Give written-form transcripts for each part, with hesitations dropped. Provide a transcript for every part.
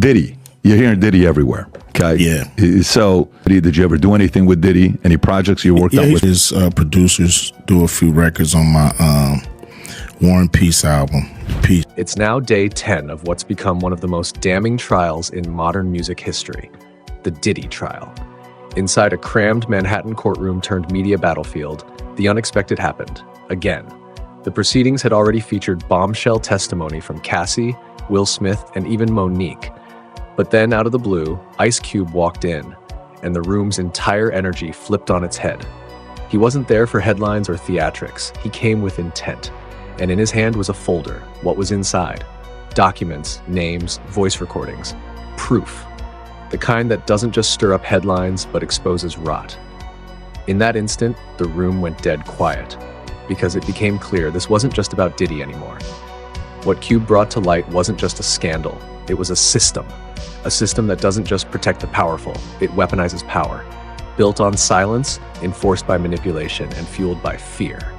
Diddy. You're hearing Diddy everywhere. Okay. Yeah. So, did you ever do anything with Diddy? Any projects you worked on with? His producers do a few records on my War and Peace album. Peace. It's now day 10 of what's become one of the most damning trials in modern music history, the Diddy trial. Inside a crammed Manhattan courtroom turned media battlefield, the unexpected happened, again. The proceedings had already featured bombshell testimony from Cassie, Will Smith, and even Monique. But then, out of the blue, Ice Cube walked in, and the room's entire energy flipped on its head. He wasn't there for headlines or theatrics. He came with intent. And in his hand was a folder. What was inside? Documents, names, voice recordings. Proof. The kind that doesn't just stir up headlines, but exposes rot. In that instant, the room went dead quiet, because it became clear this wasn't just about Diddy anymore. What Cube brought to light wasn't just a scandal. It was a system that doesn't just protect the powerful, it weaponizes power. Built on silence, enforced by manipulation, and fueled by fear.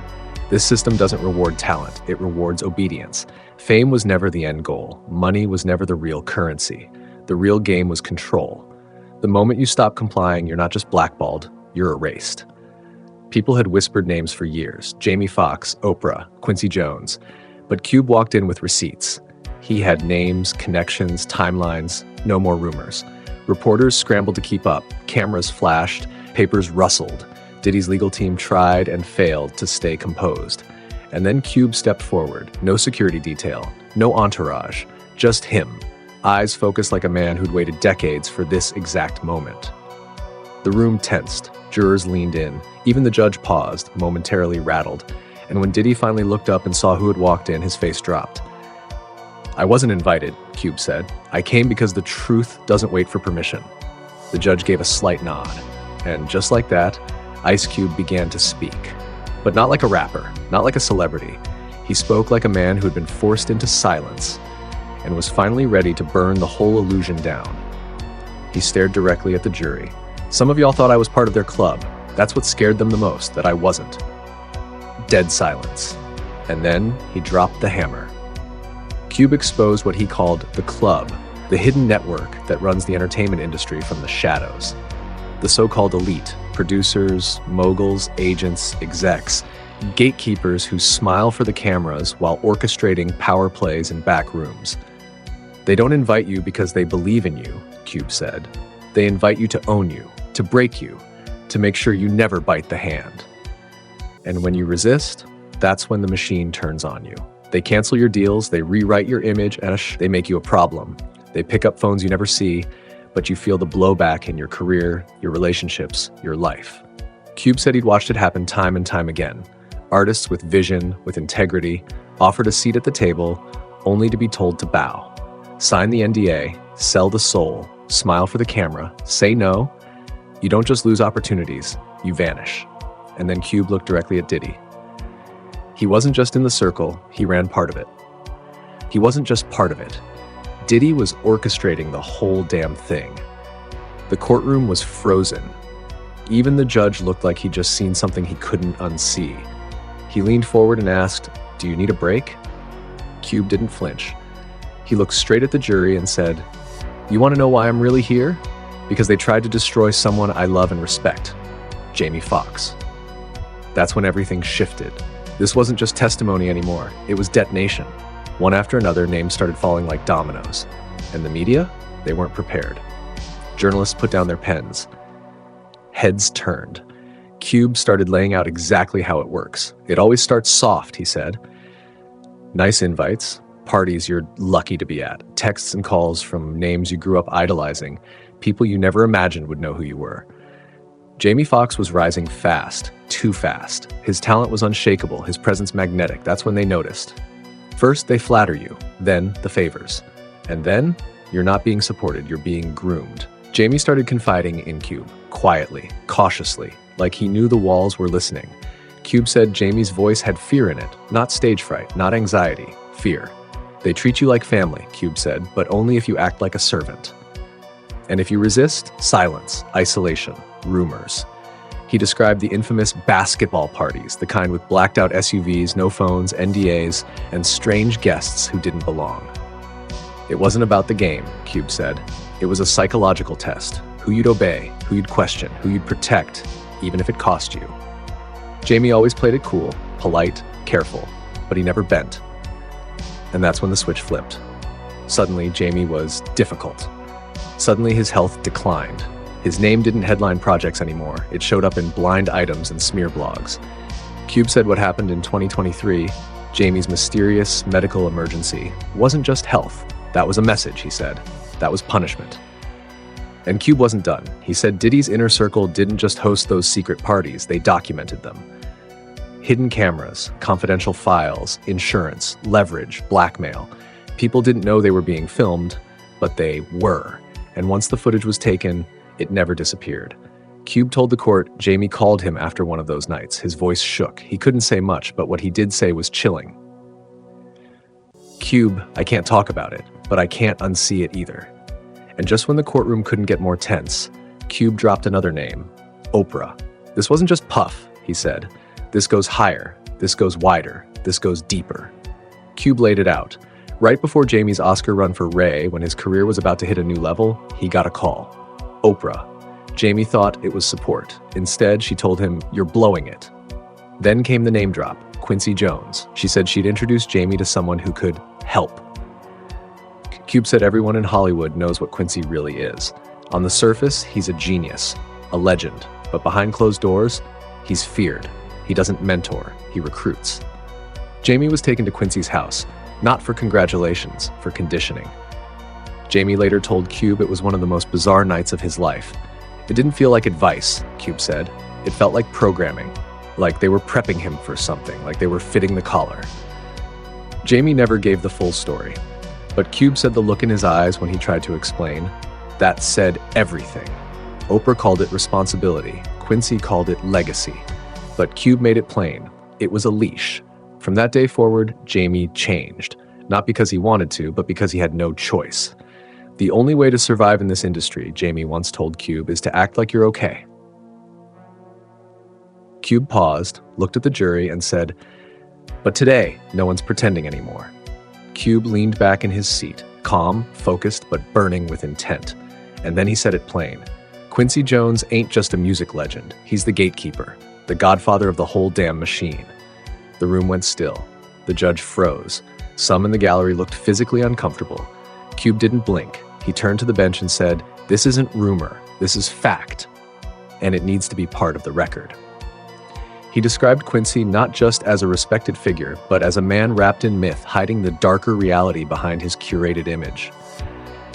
This system doesn't reward talent, it rewards obedience. Fame was never the end goal. Money was never the real currency. The real game was control. The moment you stop complying, you're not just blackballed, you're erased. People had whispered names for years: Jamie Foxx, Oprah, Quincy Jones. But Cube walked in with receipts. He had names, connections, timelines, no more rumors. Reporters scrambled to keep up. Cameras flashed, papers rustled. Diddy's legal team tried and failed to stay composed. And then Cube stepped forward. No security detail, no entourage, just him. Eyes focused like a man who'd waited decades for this exact moment. The room tensed. Jurors leaned in. Even the judge paused, momentarily rattled. And when Diddy finally looked up and saw who had walked in, his face dropped. "I wasn't invited," Cube said. "I came because the truth doesn't wait for permission." The judge gave a slight nod. And just like that, Ice Cube began to speak. But not like a rapper, not like a celebrity. He spoke like a man who had been forced into silence and was finally ready to burn the whole illusion down. He stared directly at the jury. "Some of y'all thought I was part of their club. That's what scared them the most, that I wasn't." Dead silence. And then he dropped the hammer. Cube exposed what he called the club, the hidden network that runs the entertainment industry from the shadows. The so-called elite, producers, moguls, agents, execs, gatekeepers who smile for the cameras while orchestrating power plays in back rooms. They don't invite you because they believe in you, Cube said. They invite you to own you, to break you, to make sure you never bite the hand. And when you resist, that's when the machine turns on you. They cancel your deals, they rewrite your image, and they make you a problem. They pick up phones you never see, but you feel the blowback in your career, your relationships, your life. Cube said he'd watched it happen time and time again. Artists with vision, with integrity, offered a seat at the table, only to be told to bow. Sign the NDA, sell the soul, smile for the camera, say no. You don't just lose opportunities, you vanish. And then Cube looked directly at Diddy. He wasn't just in the circle, he ran part of it. He wasn't just part of it. Diddy was orchestrating the whole damn thing. The courtroom was frozen. Even the judge looked like he'd just seen something he couldn't unsee. He leaned forward and asked, "Do you need a break?" Cube didn't flinch. He looked straight at the jury and said, "You want to know why I'm really here? Because they tried to destroy someone I love and respect, Jamie Foxx." That's when everything shifted. This wasn't just testimony anymore, it was detonation. One after another, names started falling like dominoes. And the media? They weren't prepared. Journalists put down their pens. Heads turned. Cube started laying out exactly how it works. "It always starts soft," he said. "Nice invites, parties you're lucky to be at, texts and calls from names you grew up idolizing, people you never imagined would know who you were." Jamie Foxx was rising fast, too fast. His talent was unshakable, his presence magnetic. That's when they noticed. First, they flatter you, then the favors. And then, you're not being supported, you're being groomed. Jamie started confiding in Cube, quietly, cautiously, like he knew the walls were listening. Cube said Jamie's voice had fear in it, not stage fright, not anxiety, fear. "They treat you like family," Cube said, "but only if you act like a servant. And if you resist, silence, isolation, rumors." He described the infamous basketball parties, the kind with blacked out SUVs, no phones, NDAs, and strange guests who didn't belong. It wasn't about the game, Cube said. It was a psychological test. Who you'd obey, who you'd question, who you'd protect, even if it cost you. Jamie always played it cool, polite, careful, but he never bent. And that's when the switch flipped. Suddenly, Jamie was difficult. Suddenly, his health declined. His name didn't headline projects anymore. It showed up in blind items and smear blogs. Cube said what happened in 2023, Jamie's mysterious medical emergency, wasn't just health. That was a message, he said. That was punishment. And Cube wasn't done. He said Diddy's inner circle didn't just host those secret parties, they documented them. Hidden cameras, confidential files, insurance, leverage, blackmail. People didn't know they were being filmed, but they were. And once the footage was taken, it never disappeared. Cube told the court Jamie called him after one of those nights. His voice shook. He couldn't say much, but what he did say was chilling. Cube, I can't talk about it, but I can't unsee it either. And just when the courtroom couldn't get more tense, Cube dropped another name, Oprah. This wasn't just Puff, he said. This goes higher, this goes wider, this goes deeper. Cube laid it out. Right before Jamie's Oscar run for Ray, when his career was about to hit a new level, he got a call. Oprah. Jamie thought it was support. Instead, she told him, "You're blowing it." Then came the name drop, Quincy Jones. She said she'd introduced Jamie to someone who could help. Cube said everyone in Hollywood knows what Quincy really is. On the surface, he's a genius, a legend, but behind closed doors, he's feared. He doesn't mentor, he recruits. Jamie was taken to Quincy's house, not for congratulations, for conditioning. Jamie later told Cube it was one of the most bizarre nights of his life. It didn't feel like advice, Cube said. It felt like programming, like they were prepping him for something, like they were fitting the collar. Jamie never gave the full story, but Cube said the look in his eyes when he tried to explain, that said everything. Oprah called it responsibility, Quincy called it legacy, but Cube made it plain. It was a leash. From that day forward, Jamie changed, not because he wanted to, but because he had no choice. The only way to survive in this industry, Jamie once told Cube, is to act like you're okay. Cube paused, looked at the jury, and said, "But today, no one's pretending anymore." Cube leaned back in his seat, calm, focused, but burning with intent. And then he said it plain. Quincy Jones ain't just a music legend. He's the gatekeeper, the godfather of the whole damn machine. The room went still. The judge froze. Some in the gallery looked physically uncomfortable. Cube didn't blink. He turned to the bench and said, "This isn't rumor. This is fact. And it needs to be part of the record." He described Quincy not just as a respected figure, but as a man wrapped in myth, hiding the darker reality behind his curated image.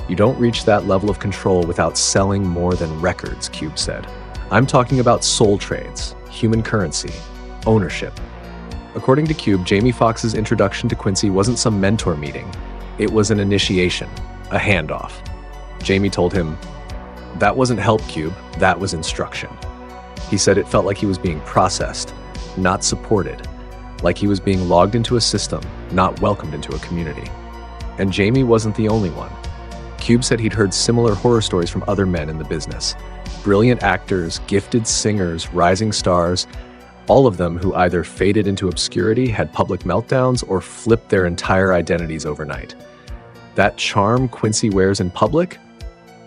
"You don't reach that level of control without selling more than records," Cube said. "I'm talking about soul trades, human currency, ownership." According to Cube, Jamie Foxx's introduction to Quincy wasn't some mentor meeting. It was an initiation, a handoff. Jamie told him, "That wasn't help, Cube, that was instruction." He said it felt like he was being processed, not supported, like he was being logged into a system, not welcomed into a community. And Jamie wasn't the only one. Cube said he'd heard similar horror stories from other men in the business. Brilliant actors, gifted singers, rising stars, all of them who either faded into obscurity, had public meltdowns, or flipped their entire identities overnight. That charm Quincy wears in public?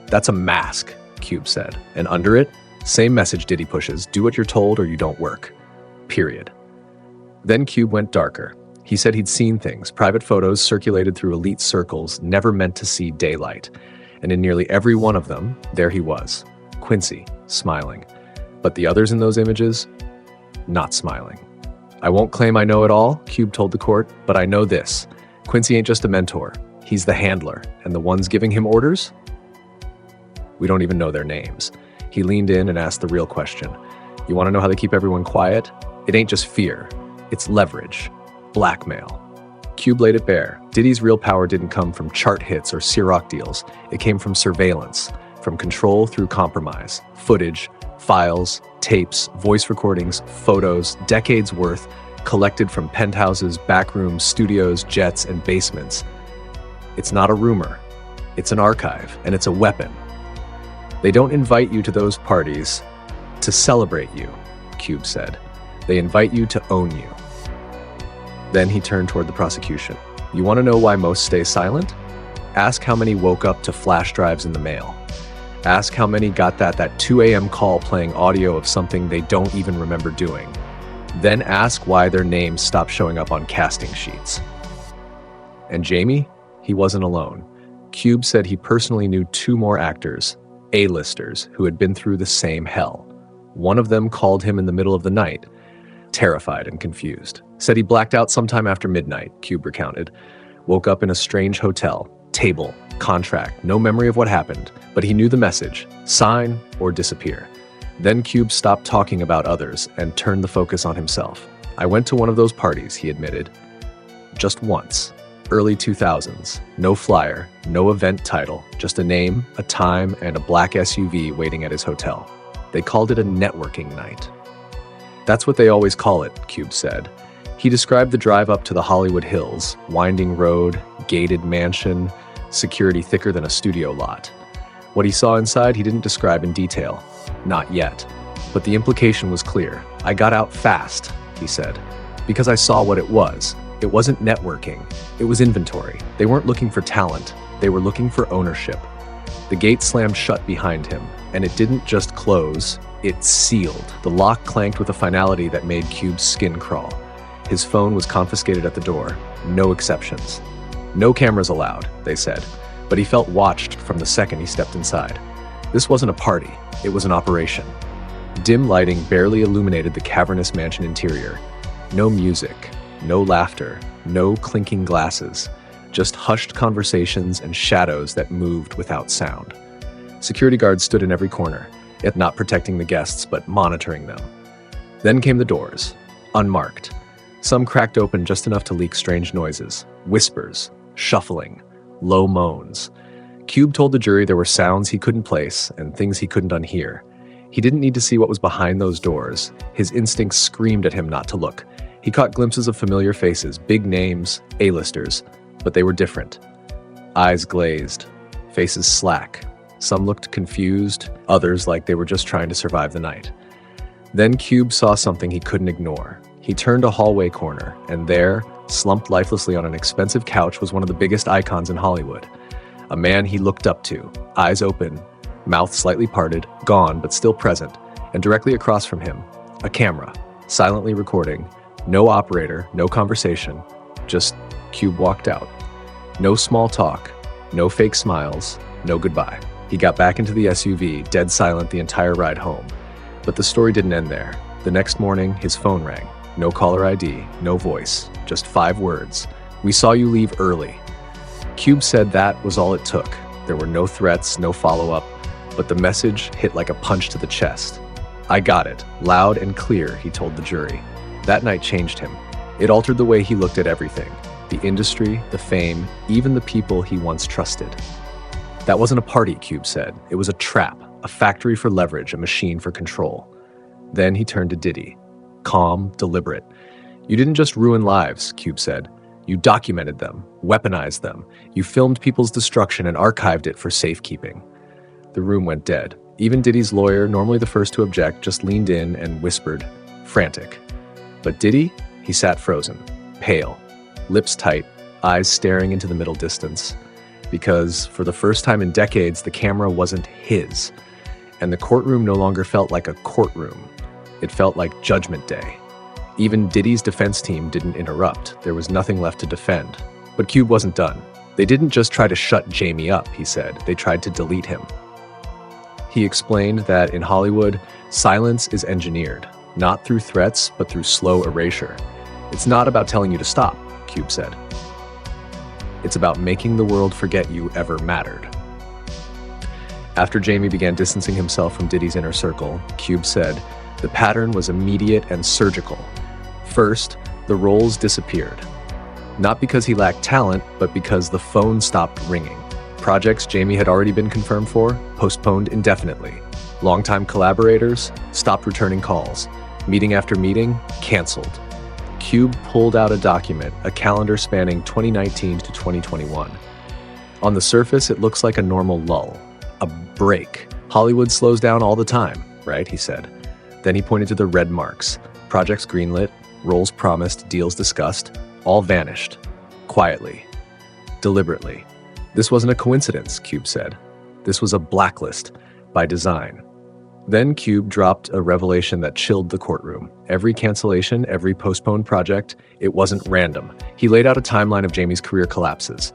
That's a mask, Cube said. And under it, same message Diddy pushes, do what you're told or you don't work. Period. Then Cube went darker. He said he'd seen things, private photos circulated through elite circles, never meant to see daylight. And in nearly every one of them, there he was, Quincy, smiling. But the others in those images, not smiling. "I won't claim I know it all," Cube told the court, "but I know this. Quincy ain't just a mentor. He's the handler. And the ones giving him orders? We don't even know their names." He leaned in and asked the real question. "You want to know how they keep everyone quiet? It ain't just fear. It's leverage. Blackmail." Cube laid it bare. Diddy's real power didn't come from chart hits or Ciroc deals. It came from surveillance, from control through compromise, footage, files, tapes, voice recordings, photos, decades worth, collected from penthouses, backrooms, studios, jets, and basements. It's not a rumor. It's an archive, and it's a weapon. They don't invite you to those parties to celebrate you, Cube said. They invite you to own you. Then he turned toward the prosecution. "You want to know why most stay silent? Ask how many woke up to flash drives in the mail. Ask how many got that 2 a.m. call playing audio of something they don't even remember doing. Then ask why their names stopped showing up on casting sheets. And Jamie? He wasn't alone. Cube said he personally knew 2 more actors, A-listers, who had been through the same hell. One of them called him in the middle of the night, terrified and confused. Said he blacked out sometime after midnight, Cube recounted. Woke up in a strange hotel, table, contract, no memory of what happened, but he knew the message, sign or disappear. Then Cube stopped talking about others and turned the focus on himself. I went to one of those parties, he admitted. Just once. Early 2000s. No flyer, no event title, just a name, a time, and a black SUV waiting at his hotel. They called it a networking night. That's what they always call it, Cube said. He described the drive up to the Hollywood Hills, winding road, gated mansion, security thicker than a studio lot. What he saw inside he didn't describe in detail. Not yet. But the implication was clear. I got out fast, he said, because I saw what it was. It wasn't networking. It was inventory. They weren't looking for talent. They were looking for ownership. The gate slammed shut behind him, and it didn't just close, it sealed. The lock clanked with a finality that made Cube's skin crawl. His phone was confiscated at the door. No exceptions. No cameras allowed, they said, but he felt watched from the second he stepped inside. This wasn't a party. It was an operation. Dim lighting barely illuminated the cavernous mansion interior. No music, no laughter, no clinking glasses, just hushed conversations and shadows that moved without sound. Security guards stood in every corner, yet not protecting the guests, but monitoring them. Then came the doors, unmarked. Some cracked open just enough to leak strange noises, whispers, shuffling, low moans. Cube told the jury there were sounds he couldn't place and things he couldn't unhear. He didn't need to see what was behind those doors. His instincts screamed at him not to look. He caught glimpses of familiar faces, big names, A-listers, but they were different. Eyes glazed, faces slack. Some looked confused, others like they were just trying to survive the night. Then Cube saw something he couldn't ignore. He turned a hallway corner, and there, slumped lifelessly on an expensive couch, was one of the biggest icons in Hollywood. A man he looked up to, eyes open, mouth slightly parted, gone but still present, and directly across from him, a camera, silently recording. No operator, no conversation, just Cube walked out. No small talk, no fake smiles, no goodbye. He got back into the SUV, dead silent the entire ride home. But the story didn't end there. The next morning, his phone rang. No caller ID, no voice, just 5 words. "We saw you leave early." Cube said that was all it took. There were no threats, no follow-up, but the message hit like a punch to the chest. "I got it, loud and clear," he told the jury. That night changed him. It altered the way he looked at everything. The industry, the fame, even the people he once trusted. That wasn't a party, Cube said. It was a trap, a factory for leverage, a machine for control. Then he turned to Diddy. Calm, deliberate. "You didn't just ruin lives," Cube said. "You documented them, weaponized them. You filmed people's destruction and archived it for safekeeping." The room went dead. Even Diddy's lawyer, normally the first to object, just leaned in and whispered, frantic. But Diddy? He sat frozen, pale, lips tight, eyes staring into the middle distance. Because for the first time in decades, the camera wasn't his. And the courtroom no longer felt like a courtroom. It felt like Judgment Day. Even Diddy's defense team didn't interrupt. There was nothing left to defend. But Cube wasn't done. They didn't just try to shut Jamie up, he said. They tried to delete him. He explained that in Hollywood, silence is engineered, not through threats, but through slow erasure. It's not about telling you to stop, Cube said. It's about making the world forget you ever mattered. After Jamie began distancing himself from Diddy's inner circle, Cube said, the pattern was immediate and surgical. First, the roles disappeared. Not because he lacked talent, but because the phone stopped ringing. Projects Jamie had already been confirmed for, postponed indefinitely. Longtime collaborators stopped returning calls. Meeting after meeting, canceled. Cube pulled out a document, a calendar spanning 2019 to 2021. On the surface, it looks like a normal lull, a break. Hollywood slows down all the time, right? He said. Then he pointed to the red marks. Projects greenlit, roles promised, deals discussed, all vanished. Quietly. Deliberately. This wasn't a coincidence, Cube said. This was a blacklist by design. Then Cube dropped a revelation that chilled the courtroom. Every cancellation, every postponed project, it wasn't random. He laid out a timeline of Jamie's career collapses.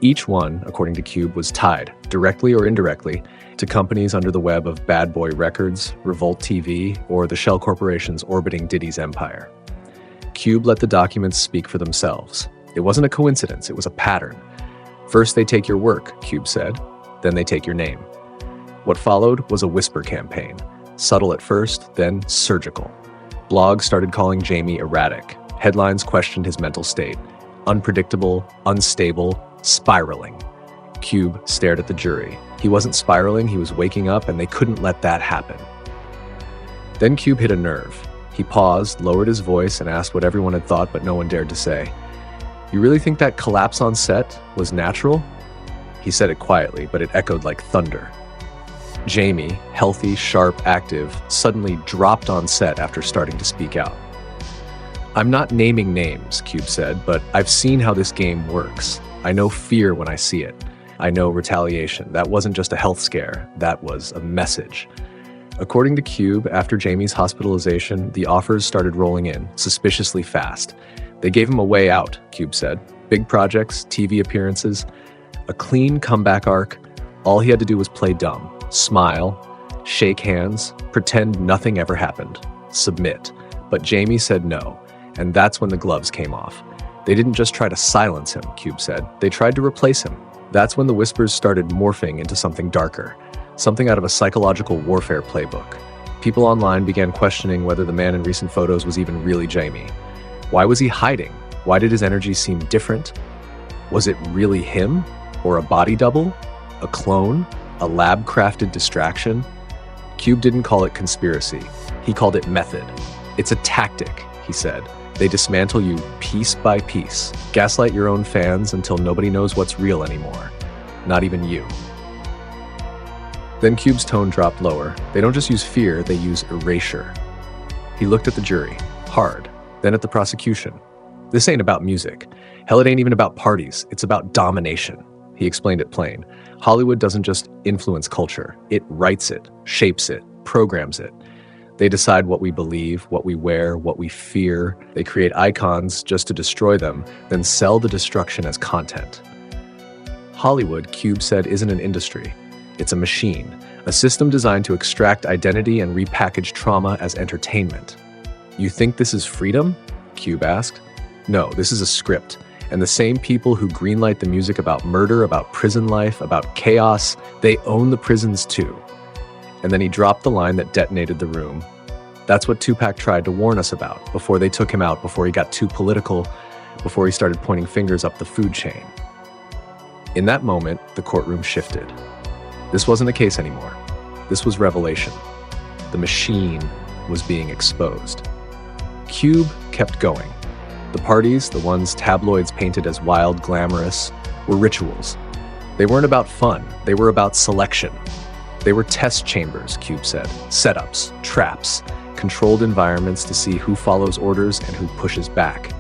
Each one, according to Cube, was tied, directly or indirectly, to companies under the web of Bad Boy Records, Revolt TV, or the shell corporations orbiting Diddy's empire. Cube let the documents speak for themselves. It wasn't a coincidence, it was a pattern. First they take your work, Cube said, then they take your name. What followed was a whisper campaign, subtle at first, then surgical. Blogs started calling Jamie erratic. Headlines questioned his mental state. Unpredictable, unstable, spiraling. Cube stared at the jury. He wasn't spiraling, he was waking up, and they couldn't let that happen. Then Cube hit a nerve. He paused, lowered his voice, and asked what everyone had thought but no one dared to say. "You really think that collapse on set was natural?" He said it quietly, but it echoed like thunder. Jamie, healthy, sharp, active, suddenly dropped on set after starting to speak out. "I'm not naming names," Cube said, "but I've seen how this game works. I know fear when I see it. I know retaliation. That wasn't just a health scare, that was a message." According to Cube, after Jamie's hospitalization, the offers started rolling in, suspiciously fast. They gave him a way out, Cube said. Big projects, TV appearances, a clean comeback arc. All he had to do was play dumb, smile, shake hands, pretend nothing ever happened, submit. But Jamie said no, and that's when the gloves came off. They didn't just try to silence him, Cube said. They tried to replace him. That's when the whispers started morphing into something darker, something out of a psychological warfare playbook. People online began questioning whether the man in recent photos was even really Jamie. Why was he hiding? Why did his energy seem different? Was it really him? Or a body double? A clone? A lab-crafted distraction? Cube didn't call it conspiracy. He called it method. It's a tactic, he said. They dismantle you piece by piece, gaslight your own fans until nobody knows what's real anymore. Not even you. Then Cube's tone dropped lower. They don't just use fear, they use erasure. He looked at the jury, hard, then at the prosecution. This ain't about music. Hell, it ain't even about parties. It's about domination. He explained it plain. Hollywood doesn't just influence culture. It writes it, shapes it, programs it. They decide what we believe, what we wear, what we fear. They create icons just to destroy them, then sell the destruction as content. Hollywood, Cube said, isn't an industry. It's a machine, a system designed to extract identity and repackage trauma as entertainment. You think this is freedom? Cube asked. No, this is a script. And the same people who greenlight the music about murder, about prison life, about chaos, they own the prisons too. And then he dropped the line that detonated the room. That's what Tupac tried to warn us about before they took him out, before he got too political, before he started pointing fingers up the food chain. In that moment, the courtroom shifted. This wasn't a case anymore. This was revelation. The machine was being exposed. Cube kept going. The parties, the ones tabloids painted as wild, glamorous, were rituals. They weren't about fun. They were about selection. They were test chambers, Cube said. Setups, traps, controlled environments to see who follows orders and who pushes back.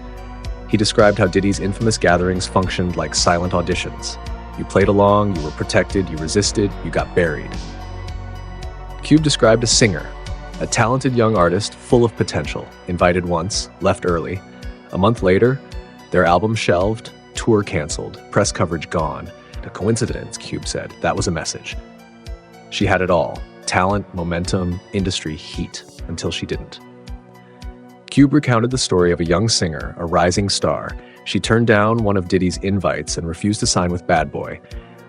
He described how Diddy's infamous gatherings functioned like silent auditions. You played along, you were protected, you resisted, you got buried. Cube described a singer, a talented young artist full of potential, invited once, left early. A month later, their album shelved, tour canceled, press coverage gone. A coincidence, Cube said. That was a message. She had it all, talent, momentum, industry heat, until she didn't. Cube recounted the story of a young singer, a rising star. She turned down one of Diddy's invites and refused to sign with Bad Boy.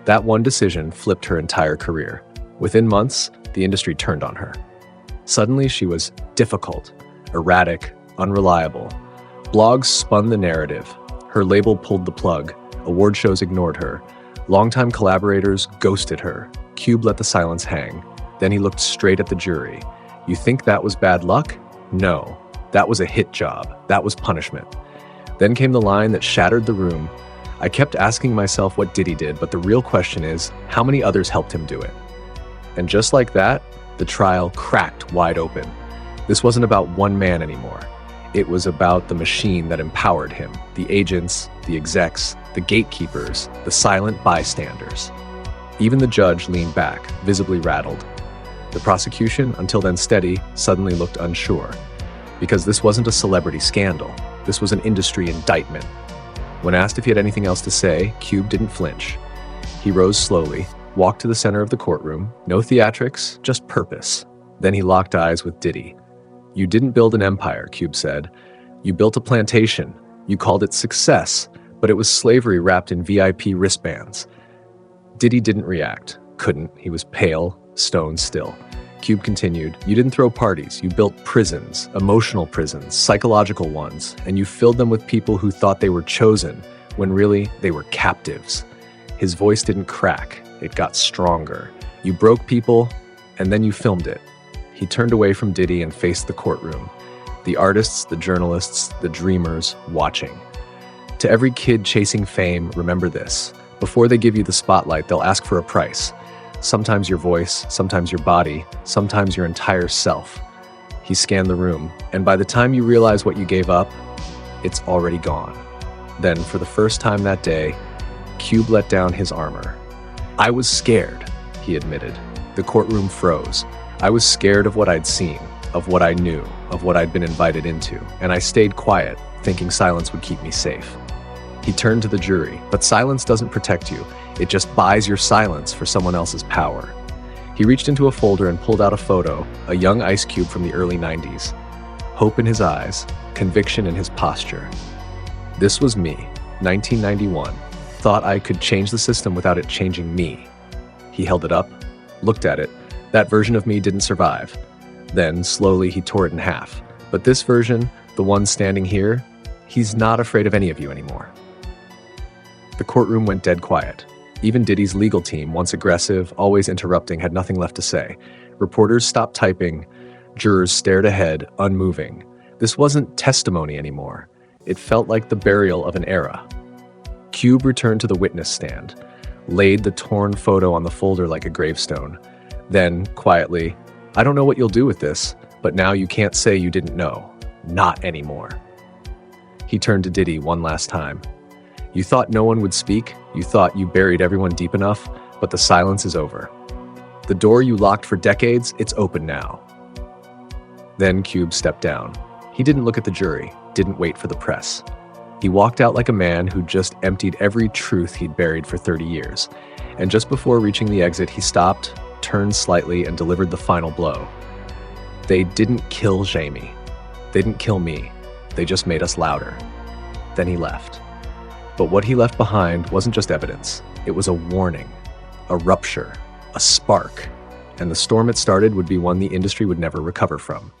That one decision flipped her entire career. Within months, the industry turned on her. Suddenly, she was difficult, erratic, unreliable. Blogs spun the narrative. Her label pulled the plug. Award shows ignored her. Longtime collaborators ghosted her. Cube let the silence hang. Then he looked straight at the jury. You think that was bad luck? No. That was a hit job. That was punishment. Then came the line that shattered the room. I kept asking myself what Diddy did, but the real question is, how many others helped him do it? And just like that, the trial cracked wide open. This wasn't about one man anymore. It was about the machine that empowered him, the agents, the execs, the gatekeepers, the silent bystanders. Even the judge leaned back, visibly rattled. The prosecution, until then steady, suddenly looked unsure. Because this wasn't a celebrity scandal. This was an industry indictment. When asked if he had anything else to say, Cube didn't flinch. He rose slowly, walked to the center of the courtroom. No theatrics, just purpose. Then he locked eyes with Diddy. "You didn't build an empire," Cube said. "You built a plantation. You called it success, but it was slavery wrapped in VIP wristbands." Diddy didn't react. Couldn't. He was pale, stone still. Cube continued, "You didn't throw parties. You built prisons, emotional prisons, psychological ones, and you filled them with people who thought they were chosen, when really they were captives." His voice didn't crack. It got stronger. "You broke people, and then you filmed it." He turned away from Diddy and faced the courtroom. The artists, the journalists, the dreamers watching. To every kid chasing fame, remember this. Before they give you the spotlight, they'll ask for a price. Sometimes your voice, sometimes your body, sometimes your entire self. He scanned the room, and by the time you realize what you gave up, it's already gone. Then, for the first time that day, Cube let down his armor. "I was scared," he admitted. The courtroom froze. "I was scared of what I'd seen, of what I knew, of what I'd been invited into, and I stayed quiet, thinking silence would keep me safe." He turned to the jury, but silence doesn't protect you. It just buys your silence for someone else's power. He reached into a folder and pulled out a photo, a young Ice Cube from the early 90s. Hope in his eyes, conviction in his posture. "This was me, 1991. Thought I could change the system without it changing me." He held it up, looked at it. That version of me didn't survive. Then, slowly, he tore it in half. But this version, the one standing here, he's not afraid of any of you anymore. The courtroom went dead quiet. Even Diddy's legal team, once aggressive, always interrupting, had nothing left to say. Reporters stopped typing. Jurors stared ahead, unmoving. This wasn't testimony anymore. It felt like the burial of an era. Cube returned to the witness stand, laid the torn photo on the folder like a gravestone. Then, quietly, "I don't know what you'll do with this, but now you can't say you didn't know. Not anymore." He turned to Diddy one last time. "You thought no one would speak? You thought you buried everyone deep enough? But the silence is over. The door you locked for decades, it's open now." Then Cube stepped down. He didn't look at the jury, didn't wait for the press. He walked out like a man who just emptied every truth he'd buried for 30 years. And just before reaching the exit, he stopped, turned slightly, and delivered the final blow. "They didn't kill Jamie. They didn't kill me. They just made us louder." Then he left. But what he left behind wasn't just evidence. It was a warning, a rupture, a spark. And the storm it started would be one the industry would never recover from.